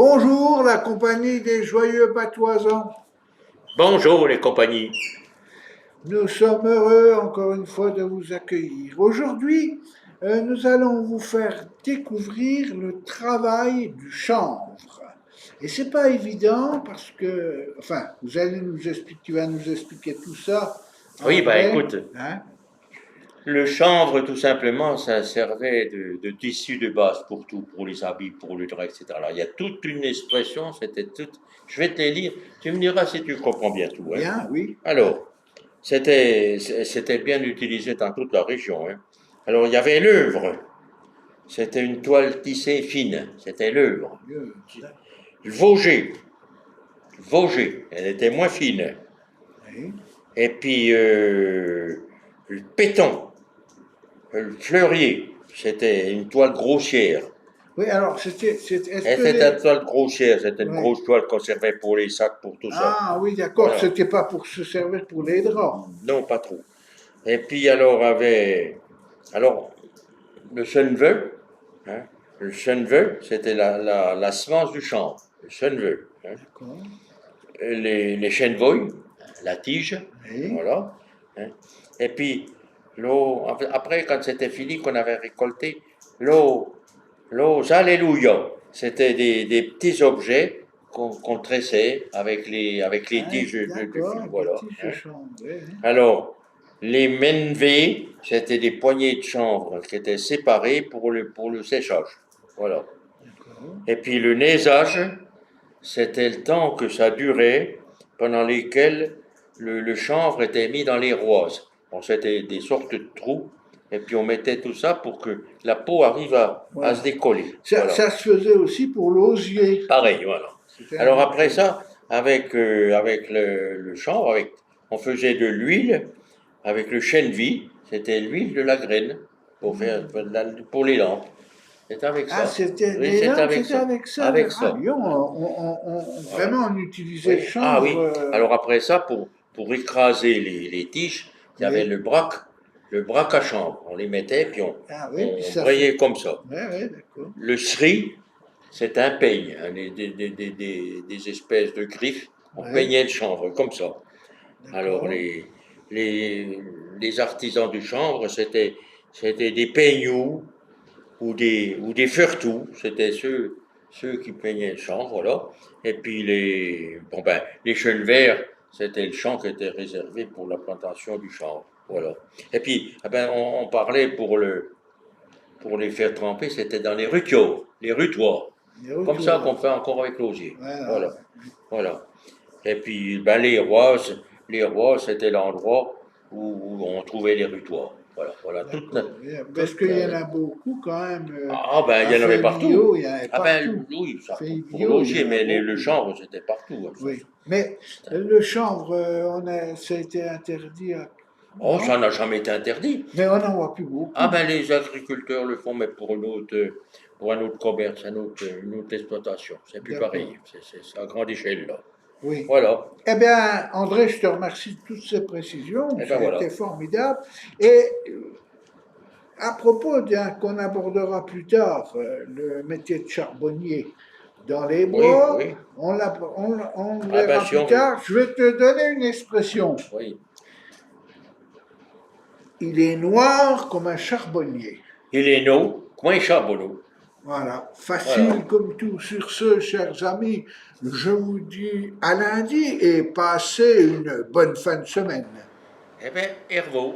Bonjour, la compagnie des joyeux patoisans. Bonjour les compagnies. Nous sommes heureux encore une fois de vous accueillir. Aujourd'hui, nous allons vous faire découvrir le travail du chanvre. Et c'est pas évident parce que, enfin, tu vas nous expliquer tout ça, Oui, bah André, écoute, hein? le chanvre tout simplement, ça servait de tissu de base pour tout, pour les habits, pour le drap, etc. Alors il y a toute une expression, c'était toute. Je vais te les lire, tu me diras si tu comprends bien tout. Hein. Bien, oui. Alors, c'était bien utilisé dans toute la région. Hein. Alors il y avait l'œuvre, c'était une toile tissée fine, c'était l'œuvre. Le Vosger, elle était moins fine. Oui. Et puis le péton. Le fleurier, c'était une toile grossière. Oui, alors est-ce Et que c'était une toile grossière, c'était une ouais. grosse toile qu'on servait pour les sacs, pour tout ça. Ah oui, d'accord, Voilà. c'était pas pour se servir pour les draps. Non, pas trop. Et puis alors le cheneveux, hein, le cheneveux, c'était la semence du chanvre, le cheneveux. Hein. D'accord. Les chènevois, la tige, Oui. voilà. Hein. Et puis l'eau, après, quand c'était fini, qu'on avait récolté, l'eau, alléluia, c'était des petits objets qu'on tressait avec les Ah, tiges de fil, d'accord, des voilà. tiges de Hein. chanvre. Oui, oui. Alors, les menvées, c'était des poignées de chanvre qui étaient séparées pour le séchage, voilà. D'accord. Et puis le naisage, c'était le temps que ça durait, pendant lesquels le chanvre était mis dans les roises. Bon, c'était des sortes de trous, et puis on mettait tout ça pour que la peau arrive à se Voilà. décoller. Ça, Voilà. ça se faisait aussi pour l'osier. Pareil, voilà. C'était la Alors même après chose. ça, avec le chanvre, on faisait de l'huile avec le chènevis, c'était l'huile de la graine pour les lampes. C'est avec Ah, ça. c'était Oui, les c'est lampes, avec c'était ça. avec ça. Avec Ah, ça. Lyon, Voilà. Voilà. vraiment, on utilisait le Oui. Ah chanvre. oui. Alors après ça, pour écraser les tiges, il y avait Oui. le braque à chanvre. On les mettait, puis on, Ah oui, puis on ça fait. brayait comme ça. Oui, oui, d'accord. Le sri, c'est un peigne, hein, des espèces de griffes. On Oui, peignait le chanvre comme ça. Alors d'accord. les artisans du chanvre, c'était des peignoux ou des furtous, c'était ceux qui peignaient le chanvre, là. Et puis les chênes verts, c'était le champ qui était réservé pour la plantation du chanvre, voilà. Et puis, on parlait pour les faire tremper, c'était dans les rutiots, les rutoirs, Les comme ça retours. qu'on fait encore avec l'osier, Voilà. voilà, voilà. Et puis, les rois, c'était l'endroit où on trouvait les rutoirs, voilà, D'accord. Parce toute qu'il y en a beaucoup quand même. ben, il À il y en avait partout. Feuillot, il y en avait Ah ben, partout. oui, ça pour Feuillot, il y l'osier, en a mais le beaucoup. chanvre, c'était partout. Hein, Oui. Mais le chanvre, ça a été interdit. Oh, ça Non? n'a jamais été interdit. Mais on n'en voit plus Ah beaucoup. ben, les agriculteurs le font, mais pour un autre commerce, une autre exploitation. C'est plus D'accord. pareil. C'est à grande échelle, là. Oui. Voilà. Eh bien, André, je te remercie de toutes ces précisions. Et Ça ben a voilà. été formidable. Et à propos qu'on abordera plus tard, le métier de charbonnier dans les Oui, bois, oui. on le Ah ben, verra si plus on veut. tard. Je vais te donner une expression. Oui. Il est noir comme un charbonnier. Il est no, coin charbonneau. Voilà, Voilà. facile comme tout. Sur ce, chers amis, je vous dis à lundi et passez une bonne fin de semaine. Eh bien, Hervaux.